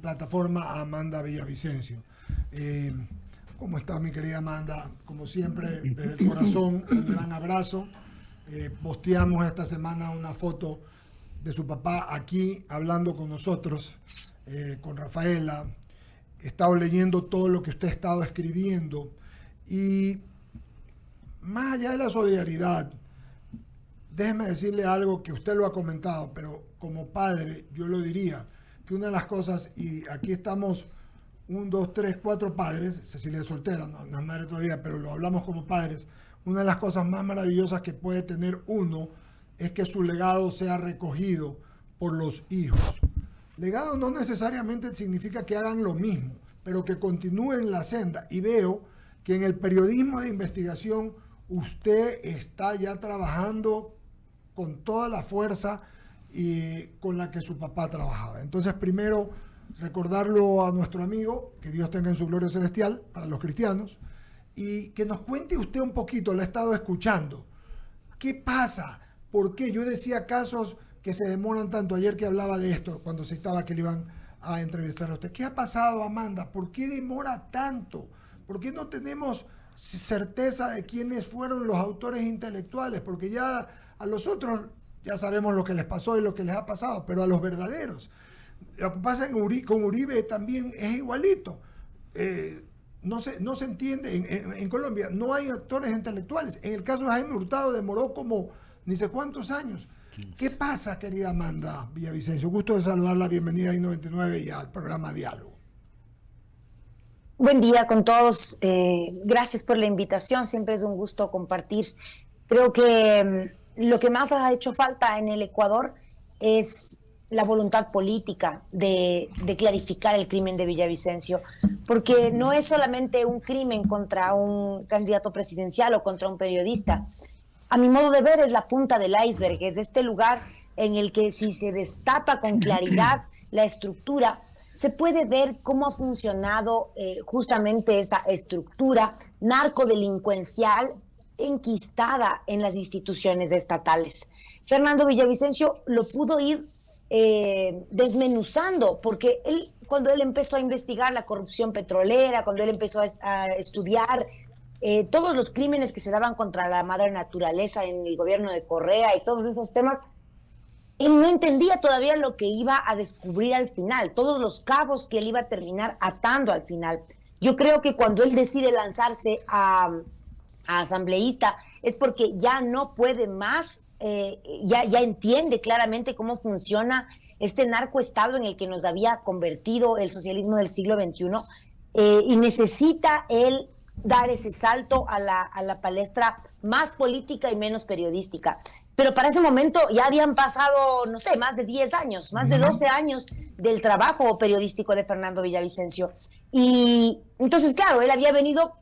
plataforma a Amanda Villavicencio. ¿Cómo está mi querida Amanda? Como siempre, desde el corazón, un gran abrazo. Posteamos esta semana una foto de su papá aquí hablando con nosotros, con Rafaela. He estado leyendo todo lo que usted ha estado escribiendo y más allá de la solidaridad, déjeme decirle algo que usted lo ha comentado, pero como padre yo lo diría, que una de las cosas, y aquí estamos 1, 2, 3, 4 padres, Cecilia es soltera, no es madre todavía, pero lo hablamos como padres, una de las cosas más maravillosas que puede tener uno es que su legado sea recogido por los hijos. Legado no necesariamente significa que hagan lo mismo, pero que continúen la senda. Y veo que en el periodismo de investigación usted está ya trabajando con toda la fuerza y con la que su papá trabajaba. Entonces, primero, recordarlo a nuestro amigo, que Dios tenga en su gloria celestial, para los cristianos, y que nos cuente usted un poquito, lo he estado escuchando. ¿Qué pasa? ¿Por qué? Yo decía casos que se demoran tanto. Ayer que hablaba de esto, cuando se estaba que le iban a entrevistar a usted. ¿Qué ha pasado, Amanda? ¿Por qué demora tanto? ¿Por qué no tenemos certeza de quiénes fueron los autores intelectuales? Porque ya a los otros ya sabemos lo que les pasó y lo que les ha pasado, pero a los verdaderos. Lo que pasa con Uribe también es igualito. No se entiende, en Colombia no hay actores intelectuales. En el caso de Jaime Hurtado demoró como ni sé cuántos años. ¿Qué pasa, querida Amanda Villavicencio? Gusto de saludarla, bienvenida a I99 y al programa Diálogo. Buen día con todos, gracias por la invitación, siempre es un gusto compartir. Creo que lo que más ha hecho falta en el Ecuador es la voluntad política de clarificar el crimen de Villavicencio, porque no es solamente un crimen contra un candidato presidencial o contra un periodista. A mi modo de ver es la punta del iceberg, es este lugar en el que si se destapa con claridad la estructura, se puede ver cómo ha funcionado justamente esta estructura narcodelincuencial enquistada en las instituciones estatales. Fernando Villavicencio lo pudo ir desmenuzando, porque cuando él empezó a investigar la corrupción petrolera, cuando él empezó a estudiar todos los crímenes que se daban contra la madre naturaleza en el gobierno de Correa y todos esos temas, él no entendía todavía lo que iba a descubrir al final, todos los cabos que él iba a terminar atando al final. Yo creo que cuando él decide lanzarse a asambleísta es porque ya no puede más, ya entiende claramente cómo funciona este narcoestado en el que nos había convertido el socialismo del siglo XXI, y necesita él dar ese salto a la palestra más política y menos periodística. Pero para ese momento ya habían pasado, no sé, más de 10 años, más de 12 años del trabajo periodístico de Fernando Villavicencio. Y entonces, claro, él había venido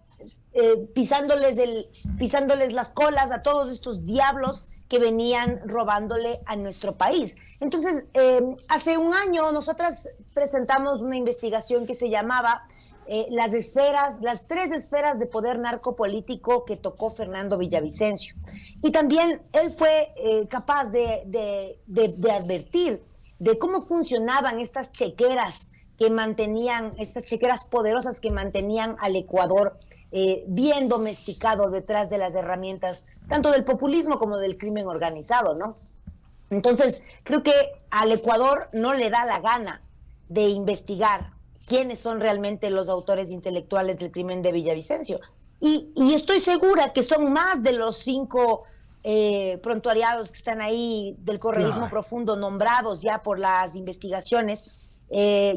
pisándoles las colas a todos estos diablos que venían robándole a nuestro país. Entonces, hace un año nosotras presentamos una investigación que se llamaba las 3 esferas de poder narcopolítico que tocó Fernando Villavicencio. Y también él fue capaz de advertir de cómo funcionaban estas chequeras estas chequeras poderosas que mantenían al Ecuador bien domesticado detrás de las herramientas tanto del populismo como del crimen organizado, ¿no? Entonces, creo que al Ecuador no le da la gana de investigar quiénes son realmente los autores intelectuales del crimen de Villavicencio. Y estoy segura que son más de los 5 prontuariados que están ahí del correísmo profundo, nombrados ya por las investigaciones.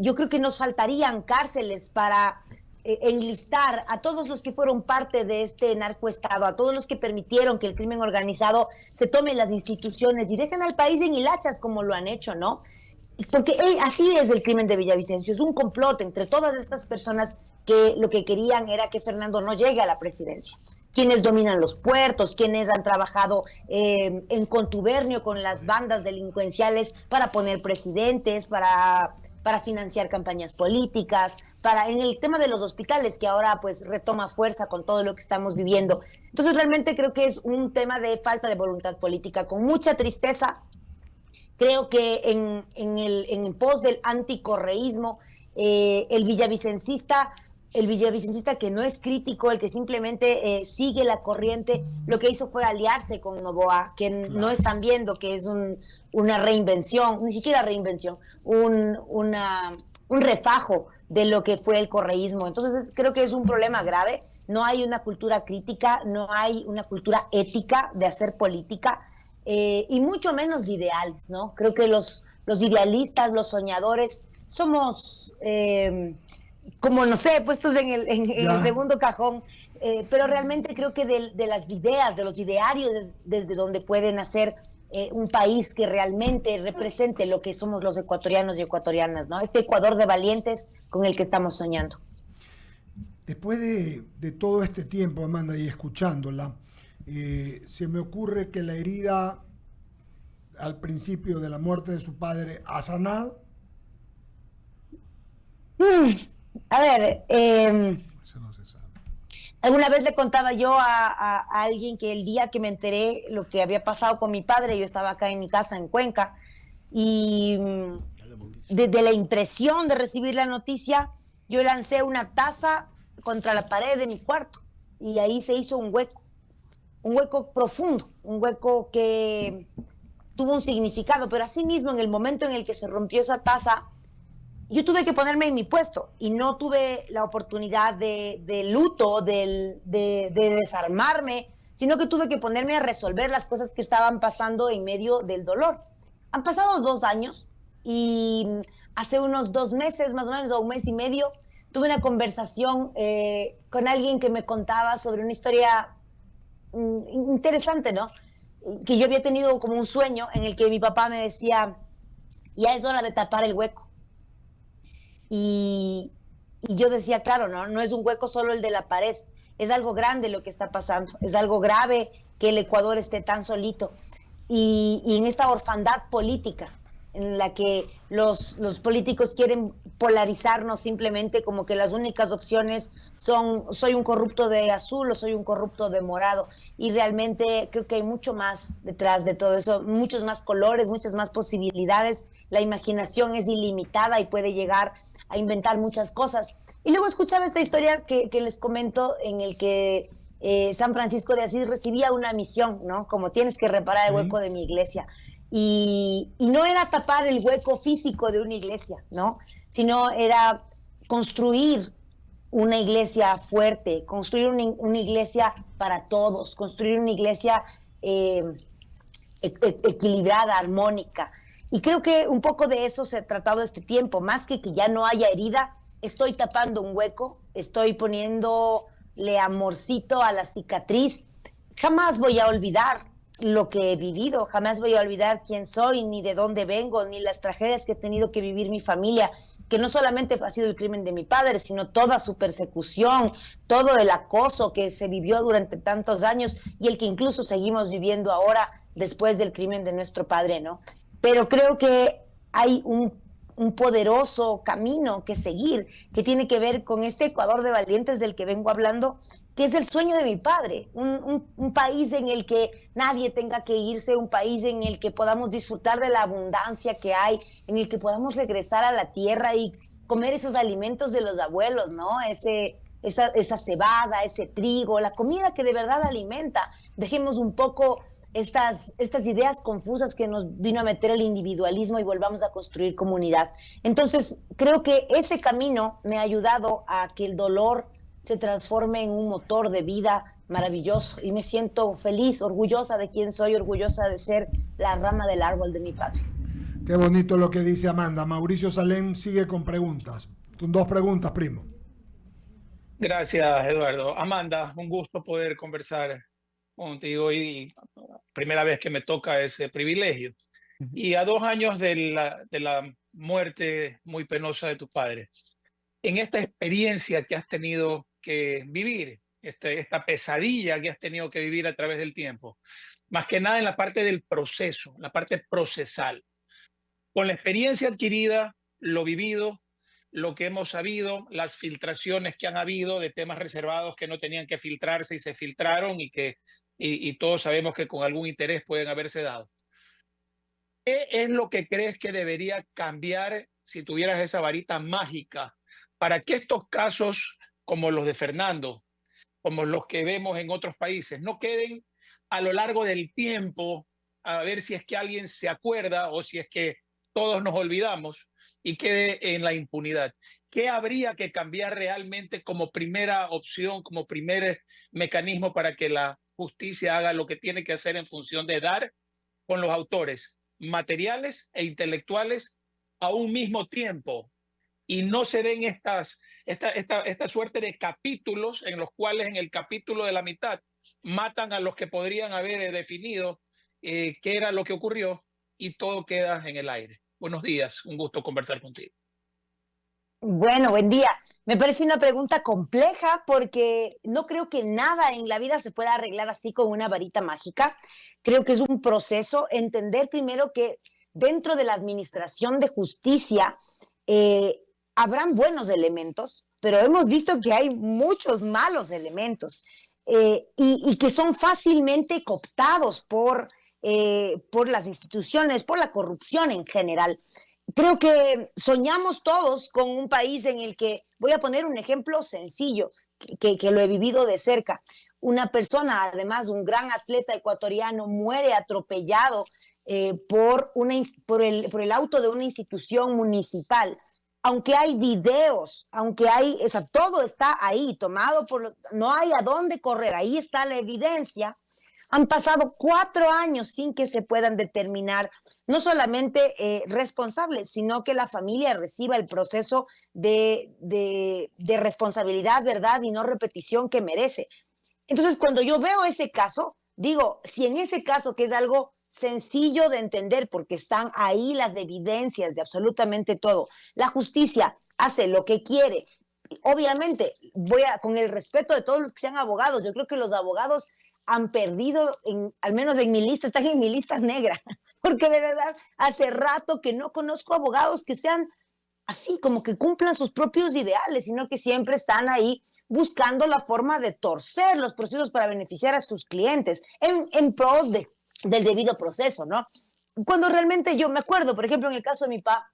Yo creo que nos faltarían cárceles para enlistar a todos los que fueron parte de este narcoestado, a todos los que permitieron que el crimen organizado se tome las instituciones y dejen al país en hilachas como lo han hecho, ¿no? Porque así es el crimen de Villavicencio, es un complot entre todas estas personas que lo que querían era que Fernando no llegue a la presidencia. Quienes dominan los puertos, quienes han trabajado en contubernio con las bandas delincuenciales para poner presidentes, para financiar campañas políticas, en el tema de los hospitales, que ahora pues retoma fuerza con todo lo que estamos viviendo. Entonces realmente creo que es un tema de falta de voluntad política, con mucha tristeza. Creo que en pos del anticorreísmo el villavicencista que no es crítico, el que simplemente sigue la corriente, lo que hizo fue aliarse con Noboa, que no están viendo que es una reinvención, ni siquiera reinvención, un refajo de lo que fue el correísmo. Entonces creo que es un problema grave. No hay una cultura crítica, no hay una cultura ética de hacer política, y mucho menos de ideales, ¿no? Creo que los idealistas, los soñadores, somos, como no sé, puestos en el segundo cajón, pero realmente creo que de las ideas, de los idearios, desde donde pueden hacer un país que realmente represente lo que somos los ecuatorianos y ecuatorianas, ¿no? Este Ecuador de valientes con el que estamos soñando. Después de todo este tiempo, Amanda, y escuchándola, se me ocurre que la herida al principio de la muerte de su padre ha sanado. A ver, alguna vez le contaba yo a alguien que el día que me enteré lo que había pasado con mi padre, yo estaba acá en mi casa en Cuenca, y desde la impresión de recibir la noticia, yo lancé una taza contra la pared de mi cuarto y ahí se hizo un hueco profundo, un hueco que tuvo un significado, pero asimismo en el momento en el que se rompió esa taza, yo tuve que ponerme en mi puesto y no tuve la oportunidad de luto, de desarmarme, sino que tuve que ponerme a resolver las cosas que estaban pasando en medio del dolor. Han pasado 2 años y hace unos 2 meses, más o menos, o un mes y medio, tuve una conversación con alguien que me contaba sobre una historia interesante, ¿no? Que yo había tenido como un sueño en el que mi papá me decía, ya es hora de tapar el hueco. Y, y yo decía, claro, no es un hueco solo el de la pared, es algo grande lo que está pasando, es algo grave que el Ecuador esté tan solito. Y en esta orfandad política, en la que los políticos quieren polarizarnos simplemente como que las únicas opciones son soy un corrupto de azul o soy un corrupto de morado. Y realmente creo que hay mucho más detrás de todo eso, muchos más colores, muchas más posibilidades. La imaginación es ilimitada y puede llegar a inventar muchas cosas. Y luego escuchaba esta historia que les comento en el que San Francisco de Asís recibía una misión, ¿no? Como tienes que reparar el hueco de mi iglesia. Y no era tapar el hueco físico de una iglesia, ¿no? Sino era construir una iglesia fuerte, construir una iglesia para todos, construir una iglesia equilibrada, armónica. Y creo que un poco de eso se ha tratado este tiempo, más que ya no haya herida, estoy tapando un hueco, estoy poniéndole amorcito a la cicatriz. Jamás voy a olvidar lo que he vivido, jamás voy a olvidar quién soy, ni de dónde vengo, ni las tragedias que he tenido que vivir mi familia, que no solamente ha sido el crimen de mi padre, sino toda su persecución, todo el acoso que se vivió durante tantos años y el que incluso seguimos viviendo ahora después del crimen de nuestro padre, ¿no? Pero creo que hay un poderoso camino que seguir, que tiene que ver con este Ecuador de valientes del que vengo hablando, que es el sueño de mi padre, un país en el que nadie tenga que irse, un país en el que podamos disfrutar de la abundancia que hay, en el que podamos regresar a la tierra y comer esos alimentos de los abuelos, ¿no? Esa cebada, ese trigo, la comida que de verdad alimenta. Dejemos un poco estas ideas confusas que nos vino a meter el individualismo y volvamos a construir comunidad. Entonces, creo que ese camino me ha ayudado a que el dolor se transforme en un motor de vida maravilloso y me siento feliz, orgullosa de quién soy, orgullosa de ser la rama del árbol de mi padre. Qué bonito lo que dice Amanda. Mauricio Salem sigue con preguntas. 2 preguntas, primo. Gracias, Eduardo. Amanda, un gusto poder conversar contigo y primera vez que me toca ese privilegio. Y a 2 años de la muerte muy penosa de tu padre, en esta experiencia que has tenido que vivir, esta pesadilla que has tenido que vivir a través del tiempo, más que nada en la parte del proceso, la parte procesal, con la experiencia adquirida, lo vivido, lo que hemos sabido, las filtraciones que han habido de temas reservados que no tenían que filtrarse y se filtraron y todos sabemos que con algún interés pueden haberse dado. ¿Qué es lo que crees que debería cambiar si tuvieras esa varita mágica para que estos casos como los de Fernando, como los que vemos en otros países, no queden a lo largo del tiempo a ver si es que alguien se acuerda o si es que todos nos olvidamos y quede en la impunidad? ¿Qué habría que cambiar realmente como primera opción, como primer mecanismo para que la justicia haga lo que tiene que hacer en función de dar con los autores materiales e intelectuales a un mismo tiempo y no se den esta suerte de capítulos en los cuales en el capítulo de la mitad matan a los que podrían haber definido qué era lo que ocurrió y todo queda en el aire? Buenos días, un gusto conversar contigo. Bueno, buen día. Me parece una pregunta compleja porque no creo que nada en la vida se pueda arreglar así con una varita mágica. Creo que es un proceso. Entender primero que dentro de la administración de justicia habrán buenos elementos, pero hemos visto que hay muchos malos elementos y que son fácilmente cooptados por las instituciones, por la corrupción en general. Creo que soñamos todos con un país en el que, voy a poner un ejemplo sencillo, que lo he vivido de cerca. Una persona, además un gran atleta ecuatoriano, muere atropellado por el auto de una institución municipal. Aunque hay videos, o sea, todo está ahí, no hay a dónde correr, ahí está la evidencia. Han pasado 4 años sin que se puedan determinar no solamente responsables, sino que la familia reciba el proceso de responsabilidad, verdad y no repetición que merece. Entonces, cuando yo veo ese caso, digo, si en ese caso, que es algo sencillo de entender porque están ahí las evidencias de absolutamente todo, la justicia hace lo que quiere. Obviamente, con el respeto de todos los que sean abogados, yo creo que los abogados han perdido, al menos en mi lista, están en mi lista negra, porque de verdad hace rato que no conozco abogados que sean así, como que cumplan sus propios ideales, sino que siempre están ahí buscando la forma de torcer los procesos para beneficiar a sus clientes en pos del debido proceso, ¿no? Cuando realmente yo me acuerdo, por ejemplo, en el caso de mi papá,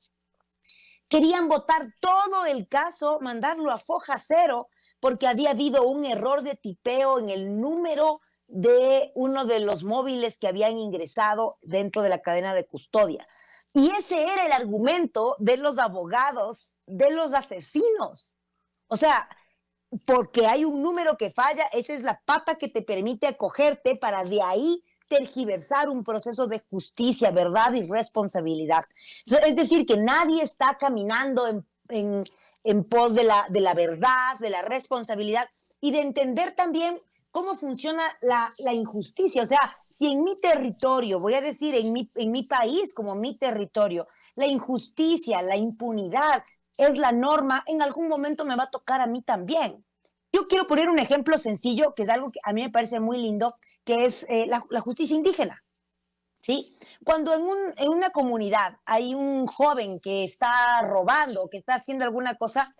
querían votar todo el caso, mandarlo a foja cero, porque había habido un error de tipeo en el número de uno de los móviles que habían ingresado dentro de la cadena de custodia. Y ese era el argumento de los abogados de los asesinos. O sea, porque hay un número que falla, esa es la pata que te permite acogerte para de ahí tergiversar un proceso de justicia, verdad y responsabilidad. Es decir, que nadie está caminando en pos de la verdad, de la responsabilidad y de entender también cómo funciona la injusticia. O sea, si en mi territorio, voy a decir en mi país como mi territorio, la injusticia, la impunidad es la norma, en algún momento me va a tocar a mí también. Yo quiero poner un ejemplo sencillo, que es algo que a mí me parece muy lindo, que es la justicia indígena. ¿Sí? Cuando en una comunidad hay un joven que está robando, que está haciendo alguna cosa,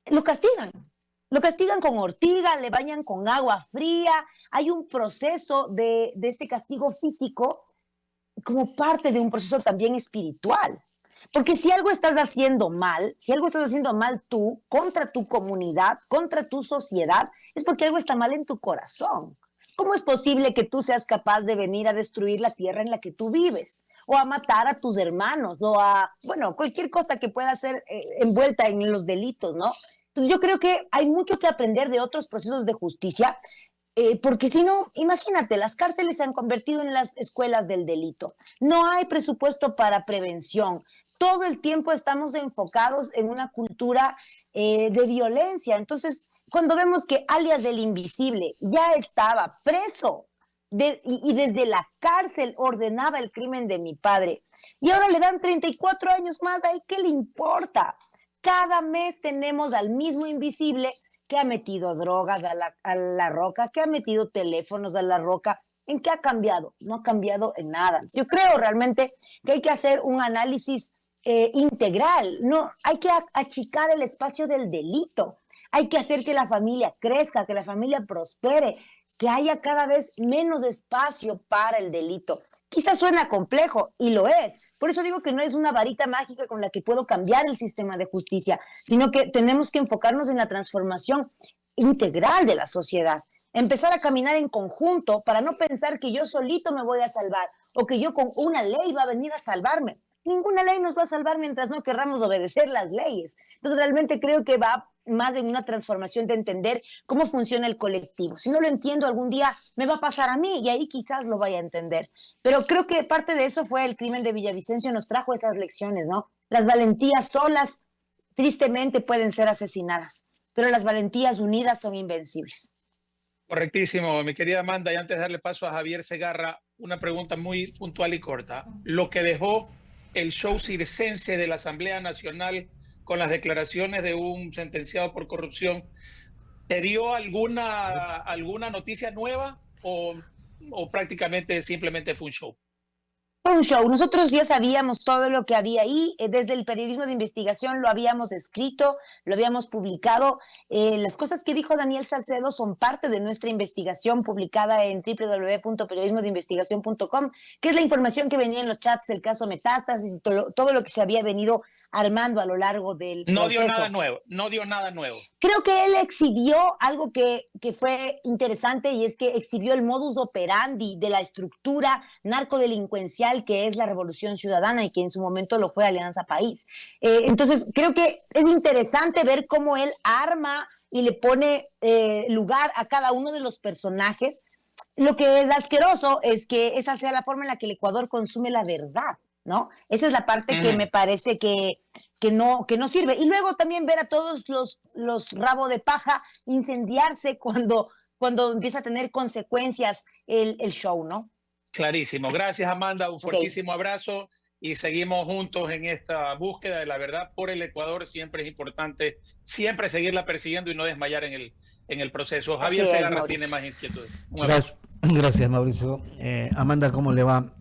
lo castigan. Lo castigan con ortiga, le bañan con agua fría. Hay un proceso de este castigo físico como parte de un proceso también espiritual. Porque si algo estás haciendo mal, tú, contra tu comunidad, contra tu sociedad, es porque algo está mal en tu corazón. ¿Cómo es posible que tú seas capaz de venir a destruir la tierra en la que tú vives? O a matar a tus hermanos, cualquier cosa que pueda ser envuelta en los delitos, ¿no? Entonces yo creo que hay mucho que aprender de otros procesos de justicia, porque si no, imagínate, las cárceles se han convertido en las escuelas del delito. No hay presupuesto para prevención. Todo el tiempo estamos enfocados en una cultura de violencia. Entonces, cuando vemos que alias del Invisible ya estaba preso y desde la cárcel ordenaba el crimen de mi padre, y ahora le dan 34 años más, ¿a él qué le importa? Cada mes tenemos al mismo Invisible que ha metido drogas a la roca, que ha metido teléfonos a la roca. ¿En qué ha cambiado? No ha cambiado en nada. Yo creo realmente que hay que hacer un análisis integral. No, hay que achicar el espacio del delito. Hay que hacer que la familia crezca, que la familia prospere. que haya cada vez menos espacio para el delito. Quizás suena complejo, y lo es. Por eso digo que no es una varita mágica con la que puedo cambiar el sistema de justicia, sino que tenemos que enfocarnos en la transformación integral de la sociedad. Empezar a caminar en conjunto para no pensar que yo solito me voy a salvar o que yo con una ley va a venir a salvarme. Ninguna ley nos va a salvar mientras no querramos obedecer las leyes. Entonces realmente creo que va más en una transformación de entender cómo funciona el colectivo. Si no lo entiendo, algún día me va a pasar a mí y ahí quizás lo vaya a entender. Pero creo que parte de eso fue el crimen de Villavicencio, nos trajo esas lecciones, ¿no? Las valentías solas, tristemente, pueden ser asesinadas, pero las valentías unidas son invencibles. Correctísimo, mi querida Amanda. Y antes de darle paso a Javier Segarra, una pregunta muy puntual y corta. Lo que dejó el show circense de la Asamblea Nacional con las declaraciones de un sentenciado por corrupción, ¿te dio alguna noticia nueva o prácticamente simplemente fue un show? Fue un show. Nosotros ya sabíamos todo lo que había ahí. Desde el periodismo de investigación lo habíamos escrito, lo habíamos publicado. Las cosas que dijo Daniel Salcedo son parte de nuestra investigación publicada en www.periodismodeinvestigación.com, que es la información que venía en los chats del caso Metástasis y todo lo que se había venido armando a lo largo del proceso. No dio nada nuevo. Creo que él exhibió algo que fue interesante, y es que exhibió el modus operandi de la estructura narcodelincuencial que es la Revolución Ciudadana y que en su momento lo fue Alianza País. Entonces, creo que es interesante ver cómo él arma y le pone lugar a cada uno de los personajes. Lo que es asqueroso es que esa sea la forma en la que el Ecuador consume la verdad, ¿no? Esa es la parte que me parece que no sirve. Y luego también ver a todos los rabo de paja incendiarse cuando empieza a tener consecuencias el show, ¿no? Clarísimo. Gracias, Amanda. Un fuertísimo abrazo y seguimos juntos en esta búsqueda de la verdad por el Ecuador. Siempre es importante, siempre seguirla persiguiendo y no desmayar en el proceso. Javier Segarra tiene más inquietudes. Gracias, Mauricio. Amanda, ¿cómo le va?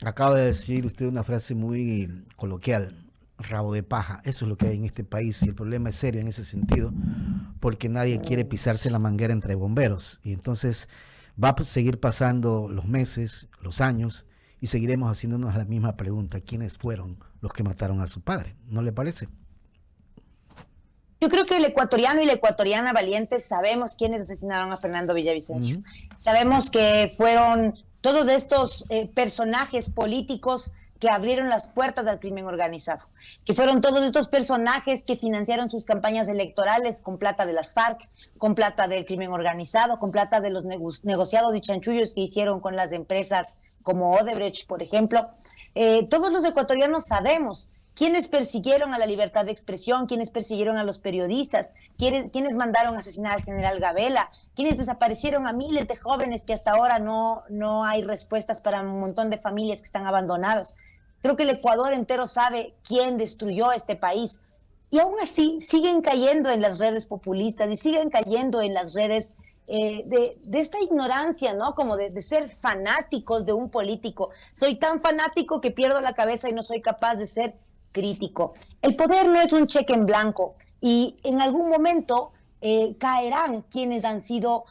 Acaba de decir usted una frase muy coloquial, rabo de paja. Eso es lo que hay en este país y el problema es serio en ese sentido, porque nadie quiere pisarse la manguera entre bomberos. Y entonces va a seguir pasando los meses, los años, y seguiremos haciéndonos la misma pregunta: ¿quiénes fueron los que mataron a su padre? ¿No le parece? Yo creo que el ecuatoriano y la ecuatoriana valientes sabemos quiénes asesinaron a Fernando Villavicencio. Sabemos que fueron todos estos personajes políticos que abrieron las puertas al crimen organizado, que fueron todos estos personajes que financiaron sus campañas electorales con plata de las FARC, con plata del crimen organizado, con plata de los negociados y chanchullos que hicieron con las empresas como Odebrecht, por ejemplo. Todos los ecuatorianos sabemos quiénes persiguieron a la libertad de expresión, quiénes persiguieron a los periodistas, quiénes mandaron a asesinar al general Gabela, quiénes desaparecieron a miles de jóvenes que hasta ahora no hay respuestas para un montón de familias que están abandonadas. Creo que el Ecuador entero sabe quién destruyó este país. Y aún así siguen cayendo en las redes populistas y siguen cayendo en las redes de esta ignorancia, ¿no? Como de ser fanáticos de un político. Soy tan fanático que pierdo la cabeza y no soy capaz de ser crítico. El poder no es un cheque en blanco y en algún momento caerán quienes han sido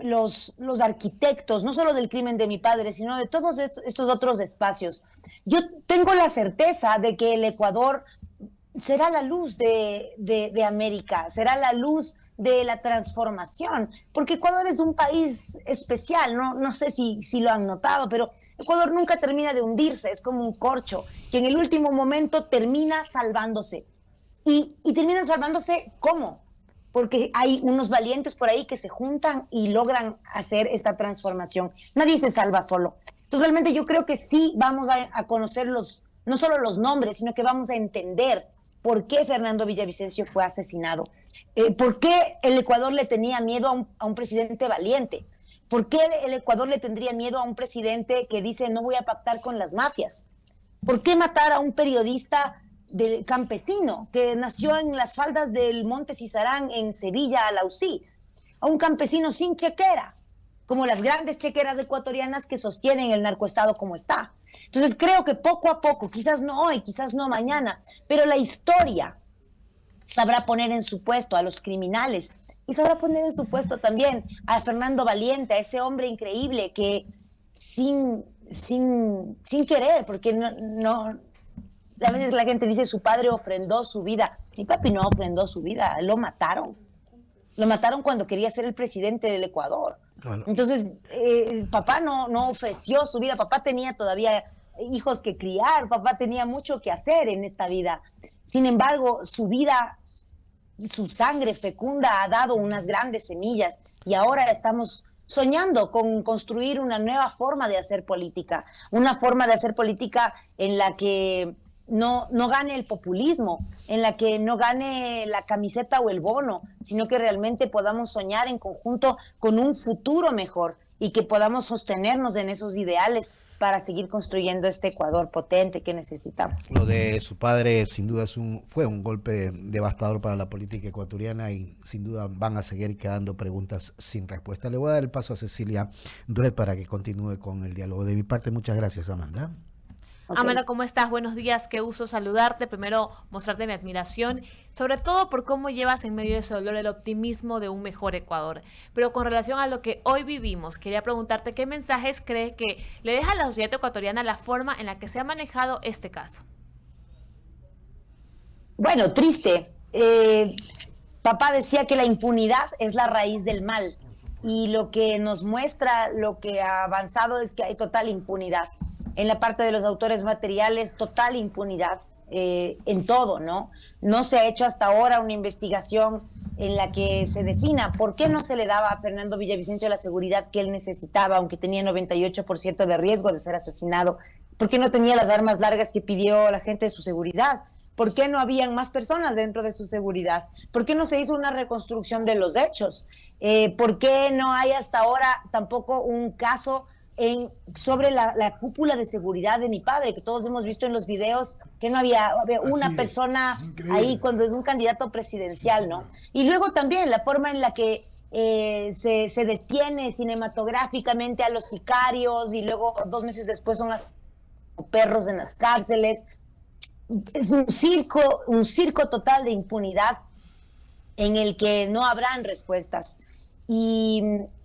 los arquitectos, no solo del crimen de mi padre, sino de todos estos otros espacios. Yo tengo la certeza de que el Ecuador será la luz de América, será la luz de la transformación, porque Ecuador es un país especial, no sé si lo han notado, pero Ecuador nunca termina de hundirse, es como un corcho, que en el último momento termina salvándose. Y terminan salvándose, ¿cómo? Porque hay unos valientes por ahí que se juntan y logran hacer esta transformación. Nadie se salva solo. Entonces realmente yo creo que sí vamos a conocer no solo los nombres, sino que vamos a entender por qué Fernando Villavicencio fue asesinado, por qué el Ecuador le tenía miedo a un presidente valiente, por qué el Ecuador le tendría miedo a un presidente que dice no voy a pactar con las mafias, por qué matar a un periodista del campesino que nació en las faldas del Monte Cisarán en Sevilla, Alausí, a un campesino sin chequera, como las grandes chequeras ecuatorianas que sostienen el narcoestado como está. Entonces creo que poco a poco, quizás no hoy, quizás no mañana, pero la historia sabrá poner en su puesto a los criminales y sabrá poner en su puesto también a Fernando Valiente, a ese hombre increíble que sin querer, porque a veces la gente dice su padre ofrendó su vida. Mi papi no ofrendó su vida, lo mataron. Lo mataron cuando quería ser el presidente del Ecuador. Claro. Entonces, papá no ofreció su vida, papá tenía todavía hijos que criar, papá tenía mucho que hacer en esta vida. Sin embargo, su vida, su sangre fecunda ha dado unas grandes semillas y ahora estamos soñando con construir una nueva forma de hacer política, una forma de hacer política en la que no gane el populismo, en la que no gane la camiseta o el bono, sino que realmente podamos soñar en conjunto con un futuro mejor y que podamos sostenernos en esos ideales para seguir construyendo este Ecuador potente que necesitamos. Lo de su padre sin duda fue un golpe devastador para la política ecuatoriana y sin duda van a seguir quedando preguntas sin respuesta. Le voy a dar el paso a Cecilia Duret para que continúe con el diálogo. De mi parte, muchas gracias, Amanda. Okay. Amanda, ¿cómo estás? Buenos días, qué gusto saludarte. Primero, mostrarte mi admiración, sobre todo por cómo llevas en medio de ese dolor el optimismo de un mejor Ecuador. Pero con relación a lo que hoy vivimos, quería preguntarte qué mensajes crees que le deja a la sociedad ecuatoriana la forma en la que se ha manejado este caso. Bueno, triste. Papá decía que la impunidad es la raíz del mal y lo que nos muestra lo que ha avanzado es que hay total impunidad. En la parte de los autores materiales, total impunidad en todo, ¿no? No se ha hecho hasta ahora una investigación en la que se defina por qué no se le daba a Fernando Villavicencio la seguridad que él necesitaba, aunque tenía 98% de riesgo de ser asesinado. ¿Por qué no tenía las armas largas que pidió la gente de su seguridad? ¿Por qué no habían más personas dentro de su seguridad? ¿Por qué no se hizo una reconstrucción de los hechos? ¿Por qué no hay hasta ahora tampoco un caso sobre la cúpula de seguridad de mi padre, que todos hemos visto en los videos que no había una persona ahí cuando es un candidato presidencial, ¿no? Y luego también la forma en la que se detiene cinematográficamente a los sicarios y luego 2 meses después son perros en las cárceles. Es un circo total de impunidad en el que no habrán respuestas. Y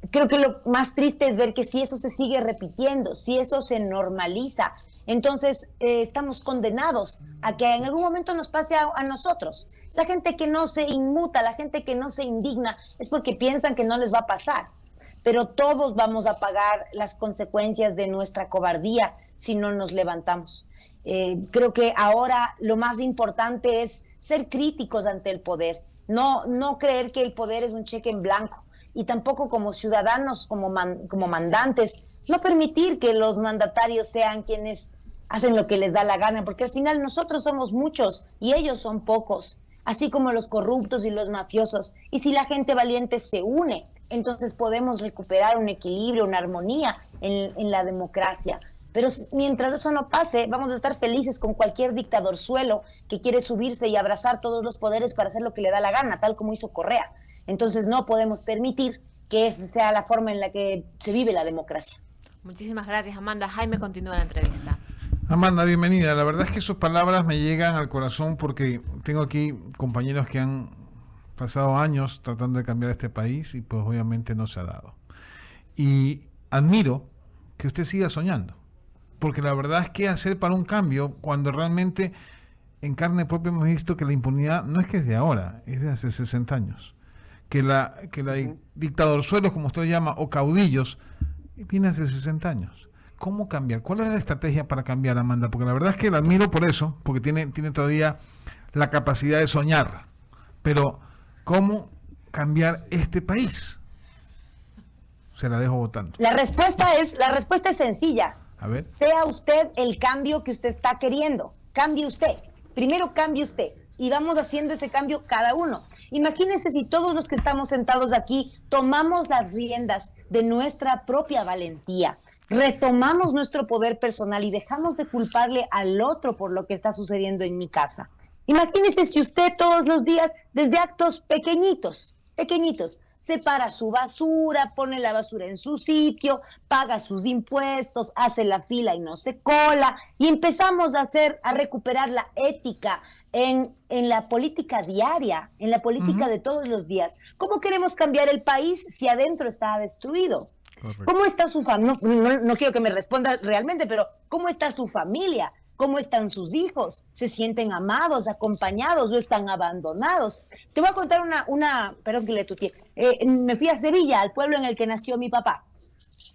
creo que lo más triste es ver que si eso se sigue repitiendo, si eso se normaliza, entonces estamos condenados a que en algún momento nos pase a nosotros. La gente que no se inmuta, la gente que no se indigna, es porque piensan que no les va a pasar. Pero todos vamos a pagar las consecuencias de nuestra cobardía si no nos levantamos. Creo que ahora lo más importante es ser críticos ante el poder, no creer que el poder es un cheque en blanco. Y tampoco como ciudadanos, como mandantes, no permitir que los mandatarios sean quienes hacen lo que les da la gana, porque al final nosotros somos muchos y ellos son pocos, así como los corruptos y los mafiosos. Y si la gente valiente se une, entonces podemos recuperar un equilibrio, una armonía en la democracia. Pero mientras eso no pase, vamos a estar felices con cualquier dictadorzuelo que quiere subirse y abrazar todos los poderes para hacer lo que le da la gana, tal como hizo Correa. Entonces no podemos permitir que esa sea la forma en la que se vive la democracia. Muchísimas gracias, Amanda. Jaime continúa la entrevista. Amanda, bienvenida. La verdad es que sus palabras me llegan al corazón porque tengo aquí compañeros que han pasado años tratando de cambiar este país y pues obviamente no se ha dado. Y admiro que usted siga soñando, porque la verdad es que hacer para un cambio cuando realmente en carne propia hemos visto que la impunidad no es que es de ahora, es de hace 60 años. Que la dictadorzuelos, como usted lo llama, o caudillos, viene hace 60 años. ¿Cómo cambiar? ¿Cuál es la estrategia para cambiar, Amanda? Porque la verdad es que la admiro por eso, porque tiene todavía la capacidad de soñar. Pero, ¿cómo cambiar este país? Se la dejo votando. La respuesta es sencilla. A ver. Sea usted el cambio que usted está queriendo. Cambie usted. Primero cambie usted. Y vamos haciendo ese cambio cada uno. Imagínense si todos los que estamos sentados aquí tomamos las riendas de nuestra propia valentía, retomamos nuestro poder personal y dejamos de culparle al otro por lo que está sucediendo en mi casa. Imagínese si usted todos los días, desde actos pequeñitos, separa su basura, pone la basura en su sitio, paga sus impuestos, hace la fila y no se cola, y empezamos a recuperar la ética, en la política diaria, en la política de todos los días. ¿Cómo queremos cambiar el país si adentro está destruido? Correcto. ¿Cómo está su familia? No quiero que me responda realmente, pero ¿cómo está su familia? ¿Cómo están sus hijos? ¿Se sienten amados, acompañados o están abandonados? Te voy a contar perdón que le tuteé. Me fui a Sevilla, al pueblo en el que nació mi papá.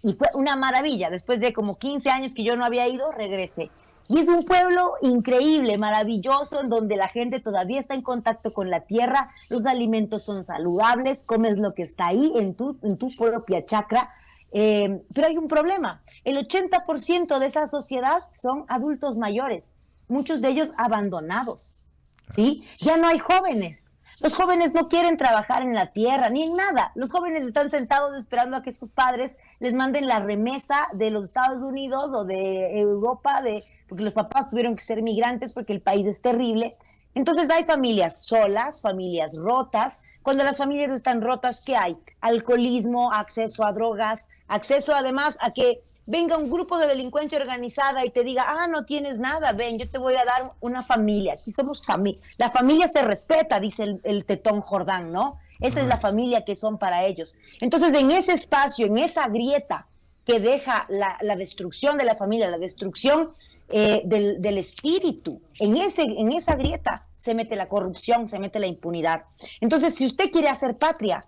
Y fue una maravilla. Después de como 15 años que yo no había ido, regresé. Y es un pueblo increíble, maravilloso, en donde la gente todavía está en contacto con la tierra, los alimentos son saludables, comes lo que está ahí en tu propia chacra. Pero hay un problema. El 80% de esa sociedad son adultos mayores, muchos de ellos abandonados, ¿sí? Ya no hay jóvenes. Los jóvenes no quieren trabajar en la tierra ni en nada. Los jóvenes están sentados esperando a que sus padres les manden la remesa de los Estados Unidos o de Europa, porque los papás tuvieron que ser migrantes porque el país es terrible. Entonces hay familias solas, familias rotas. Cuando las familias están rotas, ¿qué hay? Alcoholismo, acceso a drogas, acceso además a que venga un grupo de delincuencia organizada y te diga, no tienes nada, ven, yo te voy a dar una familia. Aquí somos familia. La familia se respeta, dice el Tetón Jordán, ¿no? Esa es la familia que son para ellos. Entonces, en ese espacio, en esa grieta que deja la destrucción de la familia, la destrucción del espíritu, en esa grieta se mete la corrupción, se mete la impunidad. Entonces, si usted quiere hacer patria,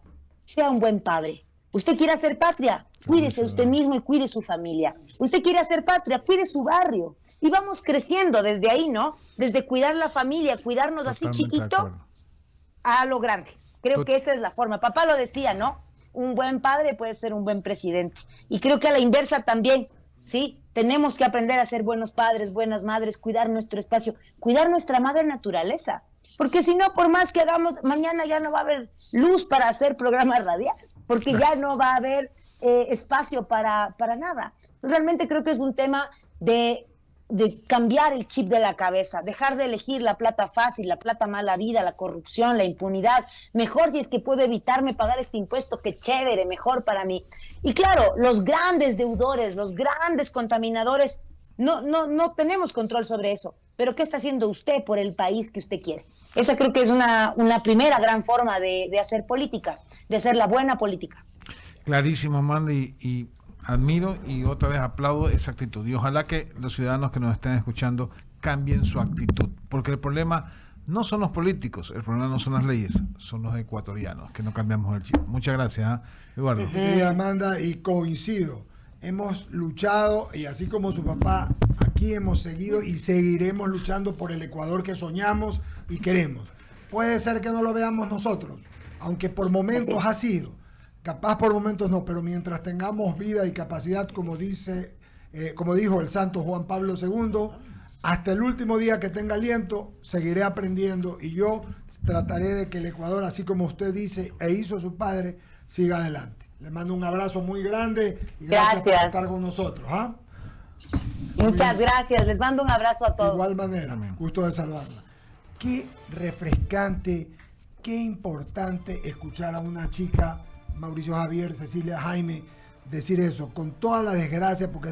sea un buen padre. Usted quiere hacer patria, cuídese usted mismo y cuide su familia. Usted quiere hacer patria, cuide su barrio. Y vamos creciendo desde ahí, ¿no? Desde cuidar la familia, cuidarnos así chiquito a lo grande. Creo que esa es la forma. Papá lo decía, ¿no? Un buen padre puede ser un buen presidente. Y creo que a la inversa también, ¿sí? Tenemos que aprender a ser buenos padres, buenas madres, cuidar nuestro espacio, cuidar nuestra madre naturaleza. Porque si no, por más que hagamos, mañana ya no va a haber luz para hacer programas radiales, porque ya no va a haber espacio para nada. Realmente creo que es un tema de cambiar el chip de la cabeza, dejar de elegir la plata fácil, la plata mala vida, la corrupción, la impunidad. Mejor si es que puedo evitarme pagar este impuesto, qué chévere, mejor para mí. Y claro, los grandes deudores, los grandes contaminadores, no tenemos control sobre eso. Pero ¿qué está haciendo usted por el país que usted quiere? Esa creo que es una primera gran forma de hacer política, de hacer la buena política. Clarísimo, Amanda, y admiro y otra vez aplaudo esa actitud. Y ojalá que los ciudadanos que nos estén escuchando cambien su actitud, porque el problema no son los políticos, el problema no son las leyes, son los ecuatorianos, que no cambiamos el chip. Muchas gracias, Eduardo. Querida Amanda, y coincido, hemos luchado, y así como su papá, aquí hemos seguido y seguiremos luchando por el Ecuador que soñamos y queremos. Puede ser que no lo veamos nosotros, aunque por momentos ha sido, capaz por momentos no, pero mientras tengamos vida y capacidad, como dijo el santo Juan Pablo II, hasta el último día que tenga aliento, seguiré aprendiendo, y yo trataré de que el Ecuador, así como usted dice e hizo su padre, siga adelante. Le mando un abrazo muy grande y gracias por estar con nosotros. Muchas gracias, les mando un abrazo a todos. De igual manera, gusto de saludarla. Qué refrescante, qué importante escuchar a una chica, Mauricio Javier, Cecilia, Jaime, decir eso, con toda la desgracia, porque